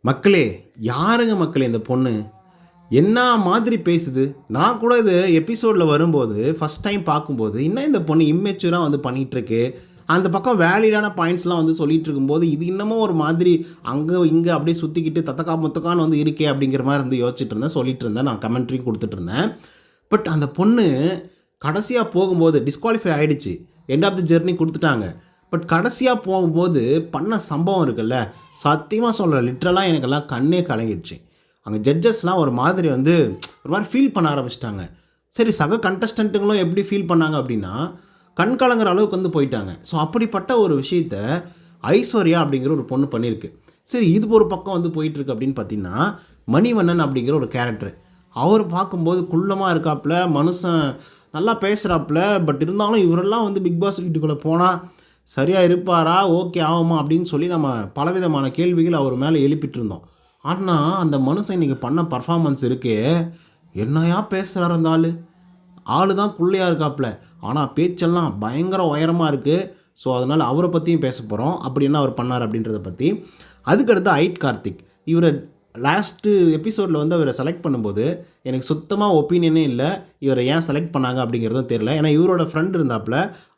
மக்களே, யாருங்க மக்களே இந்த பொண்ணு? என்ன மாதிரி பேசுது? நான் கூட இது எபிசோட்ல வரும்போது, ஃபர்ஸ்ட் டைம் பார்க்கும்போது, என்ன இந்த பொண்ணு இம்மெச்சூரா வந்து பண்ணிட்டுருக்கு. அந்த பக்கம் வேலிடான பாயிண்ட்ஸ்லாம் வந்து சொல்லிட்டு இருக்கும்போது, இது இன்னமும் ஒரு மாதிரி அங்க, இங்க அப்படியே சுத்திக்கிட்டு தத்தக்கா, முத்தக்கான்னு வந்து இருக்கே அப்படிங்கிற மாரி வந்து யோசிச்சுட்டு இருந்தேன், சொல்லிட்டு இருந்தேன். நான் கமெண்ட்ரியும் குடுத்துட்டு இருந்தேன். பட் அந்த பொண்ணு கடைசியா போகும்போது டிஸ்குவாலிஃபை ஆயிடுச்சு. எண்ட் ஆஃப் தி ஜர்னி குடுத்துட்டாங்க. பட் கடைசியா போகும்போது பண்ண சம்பவம் இருக்குல்ல, சத்தியமா சொல்றேன் லிட்ரலா எனக்கெல்லாம் கண்ணே கலங்கிடுச்சு. அங்க ஜட்ஜஸ்லாம் ஒரு மாதிரி வந்து ஒரு மாரி ஃபீல் பண்ண ஆரம்பிச்சுட்டாங்க. சரி சக கண்டஸ்டன்ட்டுங்களும் எப்படி ஃபீல் பண்ணாங்க அப்படின்னா, கண் கலங்குற அளவுக்கு வந்து போயிட்டாங்க. ஸோ அப்படிப்பட்ட ஒரு விஷயத்த ஐஸ்வர்யா அப்படிங்கிற ஒரு பொண்ணு பண்ணியிருக்கு. சரி இது ஒரு பக்கம் வந்து போயிட்டுருக்கு அப்படின்னு பார்த்தீங்கன்னா, மணிவண்ணன் அப்படிங்கிற ஒரு கேரக்டர். அவர் பார்க்கும்போது குள்ளமா இருக்காப்புல, மனுஷன் நல்லா பேசுகிறாப்புல. பட் இருந்தாலும் இவரெல்லாம் வந்து பிக் பாஸ் வீட்டுக்குள்ளே போனால் சரியாக இருப்பாரா, ஓகே ஆகுமா அப்படின்னு சொல்லி நம்ம பலவிதமான கேள்விகள் அவர் மேலே எழுப்பிட்டு இருந்தோம். ஆனால் அந்த மனுஷன் இன்றைக்கி பண்ண பர்ஃபார்மன்ஸ் இருக்கே, என்னையா பேசுகிறாரு அந்த ஆள். ஆள் தான் குள்ளையாக இருக்காப்புல, ஆனால் பேச்செல்லாம் பயங்கர உயரமாக இருக்குது. ஸோ அதனால் அவரை பற்றியும் பேச போகிறோம். அப்படி என்ன அவர் பண்ணார் அப்படின்றத பற்றி. அதுக்கடுத்து ஐட் கார்த்திக். இவரை லாஸ்ட்டு எபிசோடில் வந்து அவரை செலக்ட் பண்ணும்போது எனக்கு சுத்தமாக ஒப்பீனியனே இல்லை. இவரை ஏன் செலக்ட் பண்ணாங்க அப்படிங்கிறதும் தெரியல. ஏன்னா இவரோட ஃப்ரெண்ட் இருந்தாப்புல,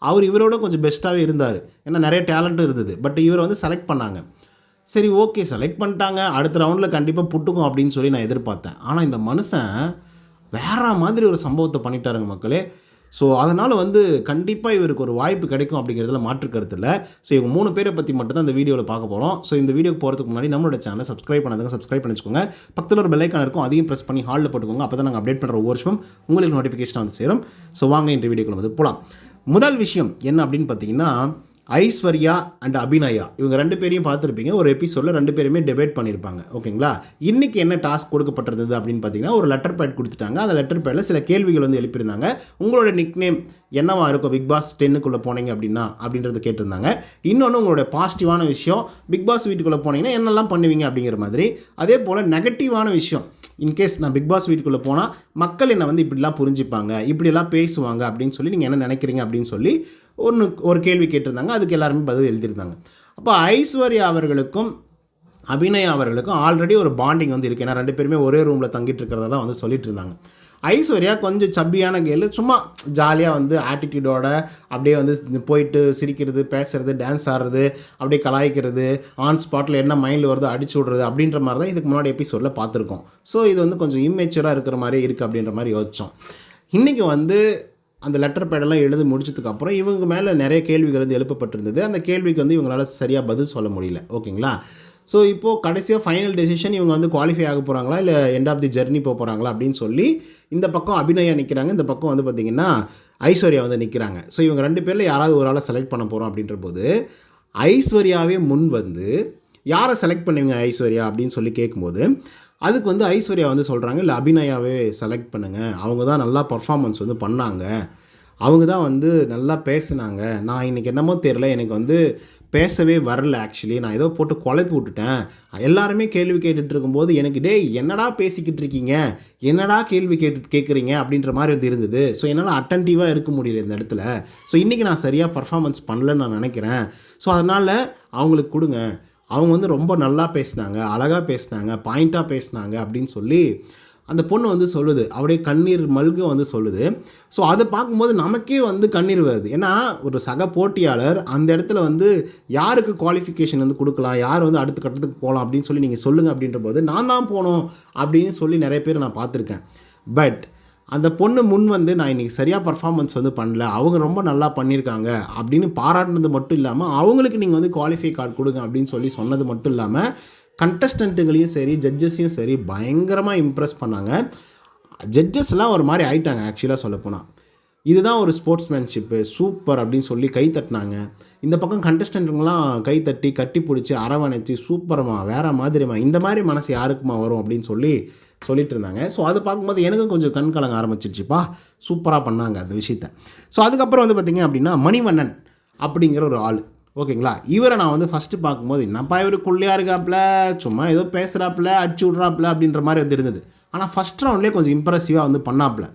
அவர் இவரோட கொஞ்சம் பெஸ்ட்டாகவே இருந்தார். ஏன்னா நிறைய டேலண்ட்டும் இருந்தது. பட் இவரை வந்து செலக்ட் பண்ணாங்க. சரி ஓகே செலக்ட் பண்ணிட்டாங்க, அடுத்த ரவுண்டில் கண்டிப்பாக புட்டுக்கும் அப்படின்னு சொல்லி நான் எதிர்பார்த்தேன். ஆனால் இந்த மனுஷன் வேற மாதிரி ஒரு சம்பவத்தை பண்ணிட்டாருங்க மக்களே. ஸோ அதனால் வந்து கண்டிப்பாக இவருக்கு ஒரு வாய்ப்பு கிடைக்கும் அப்படிங்கிறதுல மாற்று கருத்து இல்லை. ஸோ இவங்க 3 பேரை பற்றி மட்டும் தான் இந்த வீடியோவில் பார்க்க போகிறோம். ஸோ இந்த வீடியோக்கு போகிறதுக்கு முன்னாடி நம்மளோட சேனலை சப்ஸ்கிரைப் பண்ணாதவங்க சப்ஸ்கிரைப் பண்ணி வச்சுக்கோங்க. பக்கத்தில் ஒரு பெல் ஐக்கான் இருக்கும், அதையும் ப்ரெஸ் பண்ணி ஹாலில் போட்டுக்கோங்க. அப்போ தான் நாங்கள் அப்டேட் பண்ணுற ஒவ்வொரு வருஷமும் உங்களுக்கு நோட்டிஃபிகேஷன் வந்து சேரும். ஸோ வாங்க இந்த வீடியோக்குள்ள வந்து போகலாம். முதல் விஷயம் என்ன அப்படின்னு பார்த்தீங்கன்னா, ஐஸ்வர்யா அண்ட் அபிநயா இவங்க 2 பேரையும் பார்த்துருப்பீங்க. ஒரு எபிசோடில் 2 பேருமே டிபேட் பண்ணியிருப்பாங்க, ஓகேங்களா. இன்றைக்கி என்ன டாஸ்க் கொடுக்கப்பட்டிருந்தது அப்படின்னு பார்த்தீங்கன்னா, ஒரு லெட்டர் பேட் கொடுத்துட்டாங்க. அந்த லெட்டர் பேடில் சில கேள்விகள் வந்து எழுப்பியிருந்தாங்க. உங்களோட நிக் நேம் என்னவா இருக்கும் பிக் பாஸ் 10க்குள்ளே போனீங்க அப்படின்னா அப்படின்றத கேட்டிருந்தாங்க. இன்னொன்று உங்களோட பாசிட்டிவான விஷயம், பிக் பாஸ் வீட்டுக்குள்ளே போனீங்கன்னா என்னெல்லாம் பண்ணுவீங்க அப்படிங்கிற மாதிரி. அதே போல் நெகட்டிவான விஷயம், இன்கேஸ் நான் பிக் பாஸ் வீட்டுக்குள்ளே போனால் மக்கள் என்னை வந்து இப்படிலாம் புரிஞ்சுப்பாங்க, இப்படியெல்லாம் பேசுவாங்க அப்படின்னு சொல்லி நீங்கள் என்ன நினைக்கிறீங்க அப்படின்னு சொல்லி ஒரு கேள்வி கேட்டிருந்தாங்க. அதுக்கு எல்லாருமே பதில் எழுதியிருந்தாங்க. அப்போ ஐஸ்வர்யா அவர்களுக்கும் அபிநயா அவர்களுக்கும் ஆல்ரெடி ஒரு பாண்டிங் வந்து இருக்குது. ஏன்னா 2 பேருமே ஒரே ரூமில் தங்கிட்டு இருக்கிறதா தான் வந்து சொல்லிட்டு இருந்தாங்க. ஐஸ்வர்யா கொஞ்சம் சப்பியான கேளு, சும்மா ஜாலியாக வந்து ஆட்டிடியூடோட அப்படியே வந்து போயிட்டு சிரிக்கிறது, பேசுகிறது, டான்ஸ் ஆடுறது, அப்படியே கலாய்க்கிறது, ஆன் ஸ்பாட்டில் என்ன மைண்டில் வருதோ அடிச்சு விட்றது அப்படின்ற மாதிரி தான் இதுக்கு முன்னாடி எபிசோடில் பார்த்துருக்கோம். ஸோ இது வந்து கொஞ்சம் இம்மெச்சூராக இருக்கிற மாதிரி இருக்குது அப்படின்ற மாதிரி யோசித்தோம். இன்றைக்கி வந்து அந்த லெட்டர் பேடெல்லாம் எழுதி முடிச்சதுக்கப்புறம் இவங்க மேலே நிறைய கேள்விகள் வந்து எழுப்பப்பட்டிருந்தது. அந்த கேள்விக்கு வந்து இவங்களால் சரியாக பதில் சொல்ல முடியல, ஓகேங்களா. ஸோ இப்போது கடைசியாக ஃபைனல் டெசிஷன் இவங்க வந்து குவாலிஃபை ஆக போகிறாங்களா இல்லை எண்ட் ஆஃப் தி ஜர்னி போக போகிறாங்களா அப்படின்னு சொல்லி இந்த பக்கம் அபிநயா நிற்கிறாங்க, இந்த பக்கம் வந்து பார்த்திங்கன்னா ஐஸ்வர்யா வந்து நிற்கிறாங்க. ஸோ இவங்க 2 பேரில் யாராவது ஒரு ஆளை செலக்ட் பண்ண போகிறோம் அப்படின்ற போது ஐஸ்வர்யாவே முன் வந்து யாரை செலக்ட் பண்ணுவீங்க ஐஸ்வர்யா அப்படின்னு சொல்லி கேட்கும்போது அதுக்கு வந்து ஐஸ்வர்யா வந்து சொல்கிறாங்க, இல்லை அபிநயாவே செலக்ட் பண்ணுங்கள், அவங்க தான் நல்லா பர்ஃபார்மன்ஸ் வந்து பண்ணாங்க, அவங்க தான் வந்து நல்லா பேசுனாங்க, நான் இன்றைக்கி என்னமோ தெரியல, எனக்கு வந்து பேசவே வரல, ஆக்சுவலி நான் ஏதோ போட்டு குழப்பி விட்டுட்டேன், எல்லாருமே கேள்வி கேட்டுட்டு இருக்கும்போது எனக்கு டேய் என்னடா பேசிக்கிட்டு இருக்கீங்க, என்னடா கேள்வி கேட்குறீங்க அப்படின்ற மாதிரி வந்து இருந்தது. ஸோ என்னால் அட்டன்டிவாக இருக்க முடியல இந்த இடத்துல. ஸோ இன்றைக்கி நான் சரியாக பர்ஃபார்மன்ஸ் பண்ணலன்னு நான் நினைக்கிறேன். ஸோ அதனால் அவங்களுக்கு கொடுங்க, அவங்க வந்து ரொம்ப நல்லா பேசினாங்க, அழகாக பேசினாங்க, பாயிண்ட்டாக பேசினாங்க அப்படின்னு சொல்லி அந்த பொண்ணு வந்து சொல்லுது. அப்படியே கண்ணீர் மல்க வந்து சொல்லுது. ஸோ அதை பார்க்கும்போது நமக்கே வந்து கண்ணீர் வருது. ஏன்னா ஒரு சக போட்டியாளர் அந்த இடத்துல வந்து யாருக்கு குவாலிஃபிகேஷன் வந்து கொடுக்கலாம், யார் வந்து அடுத்த கட்டத்துக்கு போகலாம் அப்படின்னு சொல்லி நீங்கள் சொல்லுங்கள் அப்படின்ற போது நான் தான் போகணும் அப்படின்னு சொல்லி நிறைய பேர் நான் பார்த்துருக்கேன். பட் அந்த பொண்ணு முன் வந்து நான் இன்றைக்கி சரியாக பர்ஃபார்மன்ஸ் வந்து பண்ணல, அவங்க ரொம்ப நல்லா பண்ணியிருக்காங்க அப்படின்னு பாராட்டினது மட்டும் இல்லாமல் அவங்களுக்கு நீங்கள் வந்து குவாலிஃபை கார்டு கொடுங்க அப்படின்னு சொல்லி சொன்னது மட்டும் இல்லாமல் கண்டஸ்டண்ட்டுகளையும் சரி ஜட்ஜஸையும் சரி பயங்கரமாக இம்ப்ரெஸ் பண்ணாங்க. ஜட்ஜஸ்லாம் ஒரு மாதிரி ஆயிட்டாங்க ஆக்சுவலாக சொல்லப்போனால். இதுதான் ஒரு ஸ்போர்ட்ஸ்மேன்ஷிப்பு, சூப்பர் அப்படின்னு சொல்லி கை தட்டினாங்க. இந்த பக்கம் கண்டஸ்டண்ட்டுங்களாம் கை தட்டி கட்டி பிடிச்சி அரவணைச்சி சூப்பரமா வேறு மாதிரிமா, இந்த மாதிரி மனசு யாருக்குமா வரும் அப்படின்னு சொல்லிட்டு இருந்தாங்க. ஸோ அதை பார்க்கும்போது எனக்கும் கொஞ்சம் கண் கலங்க ஆரம்பிச்சிருச்சுப்பா, சூப்பராக பண்ணாங்க அந்த விஷயத்த. ஸோ அதுக்கப்புறம் வந்து பார்த்திங்க அப்படின்னா மணிவண்ணன் அப்படிங்கிற ஒரு ஆள், ஓகேங்களா. இவரை நான் வந்து ஃபஸ்ட்டு பார்க்கும்போது என்னப்பா இவர் குள்ளையாக இருக்காப்புல, சும்மா ஏதோ பேசுகிறாப்புல, அடிச்சு விட்றாப்புல அப்படின்ற மாதிரி வந்து இருந்தது. ஆனால் ஃபஸ்ட் ரவுண்ட்லேயே கொஞ்சம் இம்ப்ரெசிவாக வந்து பண்ணாப்புல.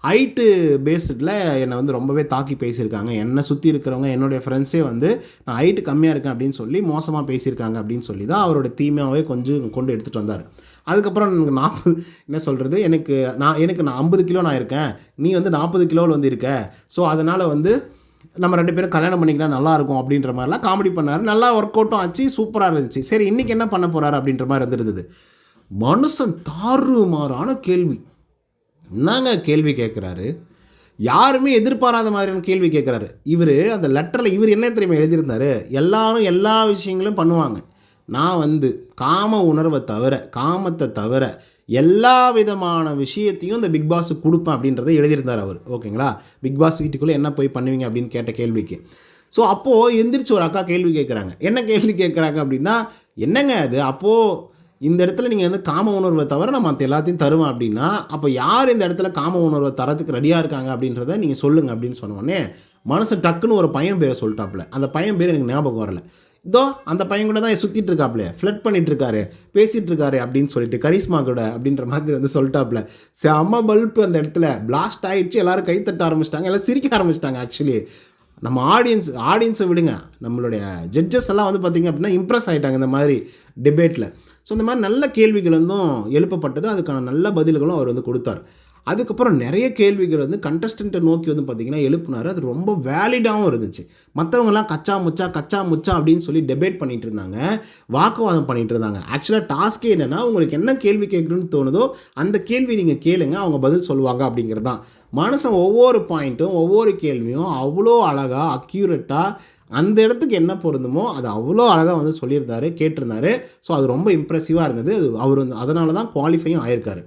ஹைட்டு பேஸ்டில் என்னை வந்து ரொம்பவே தாக்கி பேசியிருக்காங்க. என்னை சுற்றி இருக்கிறவங்க என்னுடைய ஃப்ரெண்ட்ஸே வந்து நான் ஹைட்டு கம்மியாக இருக்கேன் அப்படின்னு சொல்லி மோசமாக பேசியிருக்காங்க அப்படின்னு சொல்லி தான் அவரோட தீமையாகவே கொஞ்சம் கொண்டு எடுத்துகிட்டு வந்தார். அதுக்கப்புறம் எனக்கு 40 என்ன சொல்கிறது, எனக்கு நான் 50 கிலோ நான் இருக்கேன், நீ வந்து 40 கிலோவில் வந்து இருக்க, ஸோ அதனால் வந்து நம்ம 2 பேரும் கல்யாணம் பண்ணிக்கலாம் நல்லாயிருக்கும் அப்படின்ற மாதிரிலாம் காமெடி பண்ணார். நல்லா ஒர்க் அவுட்டும் ஆச்சு, சூப்பராக இருந்துச்சு. சரி இன்றைக்கி என்ன பண்ண போகிறாரு அப்படின்ற மாதிரி இருந்துருந்தது. மனுஷன் தாறுமாறான கேள்வி. என்னங்க கேள்வி கேட்குறாரு, யாருமே எதிர்பாராத மாதிரியான கேள்வி கேட்குறாரு. இவர் அந்த லெட்டரில் இவர் என்ன தெரியுமா எழுதியிருந்தார், எல்லாரும் எல்லா விஷயங்களும் பண்ணுவாங்க, நான் வந்து காம உணர்வை தவிர காமத்தை தவிர எல்லா விதமான விஷயத்தையும் இந்த பிக் பாஸுக்கு கொடுப்பேன் அப்படின்றத எழுதியிருந்தார் அவர். ஓகேங்களா, பிக் பாஸ் வீட்டுக்குள்ளே என்ன போய் பண்ணுவீங்க அப்படின்னு கேட்ட கேள்விக்கு. ஸோ அப்போது எந்திரிச்சு ஒரு அக்கா கேள்வி கேட்குறாங்க. என்ன கேள்வி கேட்குறாங்க அப்படின்னா, என்னங்க அது, அப்போது இந்த இடத்துல நீங்கள் வந்து காம உணர்வை தவிர நான் மற்ற எல்லாத்தையும் தருவேன் அப்படின்னா, அப்போ யார் இந்த இடத்துல காம உணர்வை தரத்துக்கு ரெடியாக இருக்காங்க அப்படின்றத நீங்கள் சொல்லுங்கள் அப்படின்னு சொன்னோடனே மனசு டக்குன்னு ஒரு பையன் பேரை சொல்லிட்டாப்புல. அந்த பையன் பேர் எனக்கு ஞாபகம் வரல. இதோ அந்த பையன் கூட தான் சுற்றிட்டு இருக்காப்புல, ஃப்ளட் பண்ணிட்டு இருக்காரு, பேசிகிட்டு இருக்காரு அப்படின்னு சொல்லிட்டு, கரிஸ்மா கூட அப்படின்ற மாதிரி வந்து சொல்லிட்டாப்புல. செம்ம பல்ப்பு அந்த இடத்துல பிளாஸ்ட் ஆகிடுச்சு. எல்லோரும் கைத்தட்ட ஆரம்பிச்சிட்டாங்க, எல்லாம் சிரிக்க ஆரம்பிச்சிட்டாங்க. ஆக்சுவலி நம்ம ஆடியன்ஸை விடுங்க, நம்மளுடைய ஜட்ஜஸ் எல்லாம் வந்து பார்த்திங்க அப்படின்னா இம்ப்ரெஸ் ஆகிட்டாங்க இந்த மாதிரி டிபேட்டில். ஸோ இந்த மாதிரி நல்ல கேள்விகள் வந்தும் எழுப்பப்பட்டது, அதுக்கான நல்ல பதில்களும் அவர் வந்து கொடுத்தார். அதுக்கப்புறம் நிறைய கேள்விகள் வந்து கண்டஸ்டண்ட்டை நோக்கி வந்து பார்த்திங்கன்னா எழுப்புனார். அது ரொம்ப வேலிடாகவும் இருந்துச்சு. மற்றவங்கலாம் கச்சா முச்சா அப்படின்னு சொல்லி டிபேட் பண்ணிகிட்டு இருந்தாங்க, வாக்குவாதம் பண்ணிகிட்டு இருந்தாங்க. ஆக்சுவலாக டாஸ்கே என்னென்னா, உங்களுக்கு என்ன கேள்வி கேட்கணும்னு தோணுதோ அந்த கேள்வி நீங்கள் கேளுங்க, அவங்க பதில் சொல்லுவாங்க அப்படிங்கிறது தான். மனுஷன் ஒவ்வொரு பாயிண்ட்டும் ஒவ்வொரு கேள்வியும் அவ்வளோ அழகாக அக்யூரேட்டாக அந்த இடத்துக்கு என்ன பொருந்துமோ அது அவ்வளோ அழகாக வந்து சொல்லியிருந்தாரு, கேட்டிருந்தாரு. ஸோ அது ரொம்ப இம்ப்ரெசிவாக இருந்தது. அவர் வந்து அதனால தான் குவாலிஃபையும் ஆயிருக்காரு.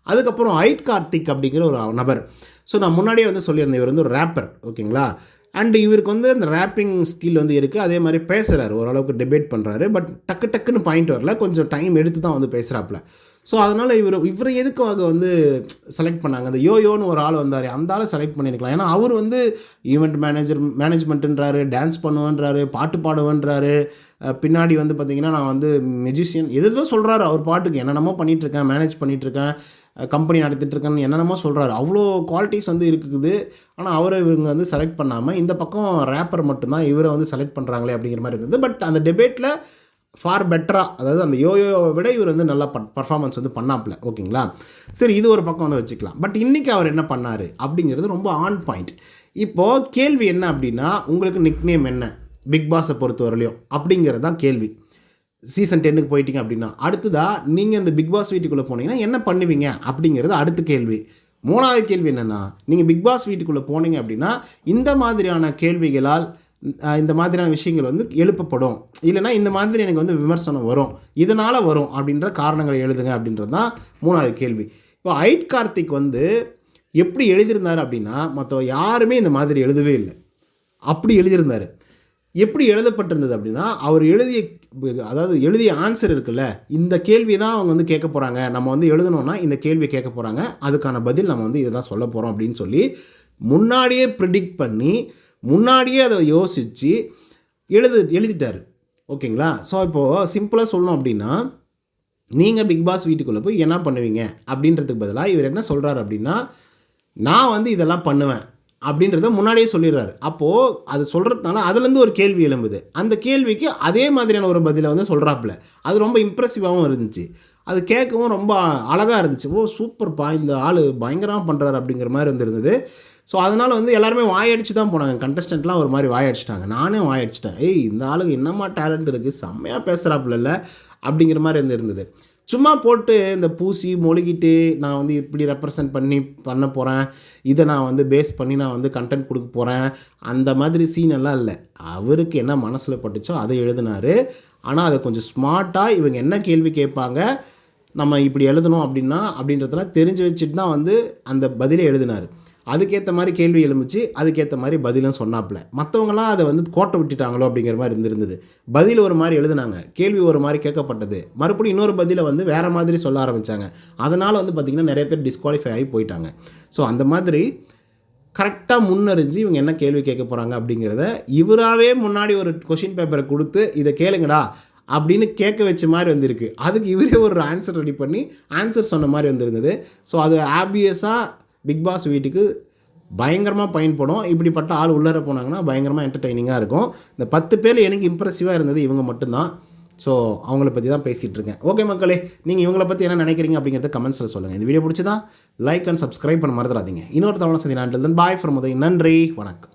அதுக்கப்புறம் ஐட் கார்த்திக் அப்படிங்கிற ஒரு நபர். ஸோ நான் முன்னாடியே வந்து சொல்லியிருந்தேன், இவர் வந்து ஒரு ரேப்பர். ஓகேங்களா, அண்டு இவருக்கு வந்து அந்த ரேப்பிங் ஸ்கில் வந்து இருக்குது. அதே மாதிரி பேசுகிறாரு, ஓரளவுக்கு டிபேட் பண்ணுறாரு. பட் டக்குன்னு பாயிண்ட் வரல, கொஞ்சம் டைம் எடுத்து தான் வந்து பேசுகிறாப்புல. ஸோ அதனால் இவர் எதுக்காக வந்து செலக்ட் பண்ணாங்க, அந்த யோயோன்னு ஒரு ஆள் வந்தார், அந்த ஆளை செலக்ட் பண்ணியிருக்கலாம். ஏன்னா அவர் வந்து ஈவெண்ட் மேனேஜ்மெண்ட்டுன்றாரு, டான்ஸ் பண்ணுவேன்றாரு, பாட்டு பாடுவேன்றாரு, பின்னாடி வந்து பார்த்திங்கன்னா நான் வந்து மெஜிஷியன் எதுதான் சொல்கிறாரு. அவர் பாட்டுக்கு என்னென்னமோ பண்ணிகிட்ருக்கேன், மேனேஜ் பண்ணிகிட்ருக்கேன், கம்பெனி நடத்திட்டுருக்கேன்னு என்னென்னமோ சொல்கிறாரு. அவ்வளோ குவாலிட்டிஸ் வந்து இருக்குது. ஆனால் இவங்க வந்து செலக்ட் பண்ணாமல் இந்த பக்கம் ரேப்பர் மட்டும்தான் இவரை வந்து செலக்ட் பண்ணுறாங்களே அப்படிங்கிற மாதிரி இருந்தது. பட் அந்த டிபேட்டில் ஃபார் பெட்டராக, அதாவது அந்த யோயோவை விட இவர் வந்து நல்லா பர்ஃபார்மன்ஸ் வந்து பண்ணாப்புல. ஓகேங்களா, சரி இது ஒரு பக்கம் வந்து வச்சுக்கலாம். பட் இன்றைக்கி அவர் என்ன பண்ணார் அப்படிங்கிறது ரொம்ப ஆன் பாயிண்ட். இப்போது கேள்வி என்ன அப்படின்னா, உங்களுக்கு நிக்நேம் என்ன பிக் பாஸை பொறுத்த வரலையும் அப்படிங்கிறது தான் கேள்வி. சீசன் 10க்கு போயிட்டீங்க அப்படின்னா அடுத்ததாக நீங்கள் இந்த பிக் பாஸ் வீட்டுக்குள்ளே போனீங்கன்னா என்ன பண்ணுவீங்க அப்படிங்கிறது அடுத்த கேள்வி. 3வது கேள்வி என்னென்னா, நீங்கள் பிக் பாஸ் வீட்டுக்குள்ளே போனீங்க அப்படின்னா இந்த மாதிரியான கேள்விகளால் இந்த மாதிரியான விஷயங்கள் வந்து எழுப்பப்படும், இல்லைனா இந்த மாதிரி எனக்கு வந்து விமர்சனம் வரும், இதனால் வரும் அப்படின்ற காரணங்களை எழுதுங்க அப்படின்றது தான் 3வது கேள்வி. இப்போ ஐட் கார்த்திக் வந்து எப்படி எழுதியிருந்தார் அப்படின்னா, மற்ற யாருமே இந்த மாதிரி எழுதவே இல்லை. அப்படி எழுதியிருந்தார். எப்படி எழுதப்பட்டிருந்தது அப்படின்னா, அவர் எழுதிய ஆன்சர் இருக்குல்ல, இந்த கேள்வி தான் அவங்க வந்து கேட்க போகிறாங்க, நம்ம வந்து எழுதணும்னா இந்த கேள்வி கேட்க போகிறாங்க, அதுக்கான பதில் நம்ம வந்து இதை தான் சொல்ல போகிறோம் அப்படின்னு சொல்லி முன்னாடியே ப்ரிடிக்ட் பண்ணி முன்னாடியே அதை யோசித்து எழுதிட்டார். ஓகேங்களா, ஸோ இப்போது சிம்பிளாக சொல்லணும் அப்படின்னா, நீங்கள் பிக் பாஸ் வீட்டுக்குள்ளே போய் என்ன பண்ணுவீங்க அப்படின்றதுக்கு பதிலாக இவர் என்ன சொல்கிறார் அப்படின்னா, நான் வந்து இதெல்லாம் பண்ணுவேன் அப்படின்றத முன்னாடியே சொல்லிடுறாரு. அப்போது அது சொல்கிறதுனால அதுலேருந்து ஒரு கேள்வி எழும்புது. அந்த கேள்விக்கு அதே மாதிரியான ஒரு பதிலை வந்து சொல்கிறாப்புல. அது ரொம்ப இம்ப்ரெசிவாகவும் இருந்துச்சு. அது கேட்கவும் ரொம்ப அழகாக இருந்துச்சு. ஓ சூப்பர்ப்பா, இந்த ஆள் பயங்கரமாக பண்ணுறாரு அப்படிங்கிற மாதிரி வந்துருந்தது. ஸோ அதனால் வந்து எல்லாருமே வாயடிச்சு தான் போனாங்க. கண்டஸ்டண்ட்லாம் ஒரு மாதிரி வாயடிச்சிட்டாங்க, நானே வாயடிச்சிட்டேன். இந்த ஆளுக்கு என்னம்மா டேலண்ட் இருக்குது, செம்மையாக பேசுகிறாப்புல அப்படிங்கிற மாதிரி இருந்தது. சும்மா போட்டு இந்த பூசி மொழிகிட்டு நான் வந்து இப்படி ரெப்ரசன்ட் பண்ண போகிறேன், இதை நான் வந்து பேஸ் பண்ணி நான் வந்து கண்டென்ட் கொடுக்க போகிறேன், அந்த மாதிரி சீன் எல்லாம் இல்லை. அவருக்கு என்ன மனசில் பட்டுச்சோ அதை எழுதினார். ஆனால் அதை கொஞ்சம் ஸ்மார்ட்டாக இவங்க என்ன கேள்வி கேட்பாங்க, நம்ம இப்படி எழுதணும் அப்படின்றதெல்லாம் தெரிஞ்சு வச்சுட்டு தான் வந்து அந்த பதிலே எழுதினார். அதுக்கேற்ற மாதிரி கேள்வி எழும்பிச்சு, அதுக்கேற்ற மாதிரி பதிலும் சொன்னாப்புல. மற்றவங்களாம் அதை வந்து கோட்டை விட்டுட்டாங்களோ அப்படிங்கிற மாதிரி இருந்திருந்தது. பதில் ஒரு மாதிரி எழுதுனாங்க, கேள்வி ஒரு மாதிரி கேட்கப்பட்டது, மறுபடியும் இன்னொரு பதிலை வந்து வேறு மாதிரி சொல்ல ஆரம்பித்தாங்க. அதனால் வந்து பார்த்திங்கன்னா நிறைய பேர் டிஸ்குவாலிஃபை ஆகி போயிட்டாங்க. ஸோ அந்த மாதிரி கரெக்டாக முன்னறிஞ்சு இவங்க என்ன கேள்வி கேட்க போகிறாங்க அப்படிங்கிறத இவராகவே முன்னாடி ஒரு கொஷின் பேப்பரை கொடுத்து இதை கேளுங்கடா அப்படின்னு கேட்க வச்ச மாதிரி வந்திருக்கு. அதுக்கு இவரே ஒரு ஆன்சர் ரெடி பண்ணி ஆன்சர் சொன்ன மாதிரி வந்திருந்தது. ஸோ அது ஆப்வியஸாக பிக் பாஸ் வீட்டுக்கு பயங்கரமாக பயன்படும். இப்படிப்பட்ட ஆள் உள்ளர போனாங்கன்னா பயங்கரமாக என்டர்டெய்னிங்காக இருக்கும். இந்த 10 பேர் எனக்கு இம்ப்ரெசிவாக இருந்தது இவங்க மட்டும்தான். ஸோ அவங்கள பற்றி தான் பேசிகிட்டு இருக்கேன். ஓகே மக்களே, நீங்கள் இவங்கள பற்றி என்ன நினைக்கிறீங்க அப்படிங்கிறத கமெண்ட்ஸில் சொல்லுங்கள். இந்த வீடியோ பிடிச்சதா லைக் அண்ட் சப்ஸ்கிரைப் பண்ண மறந்துடாதீங்க. இன்னொரு தவணை சந்தி நாட்டில் பாய் ஃப்ரம் உதய். நன்றி, வணக்கம்.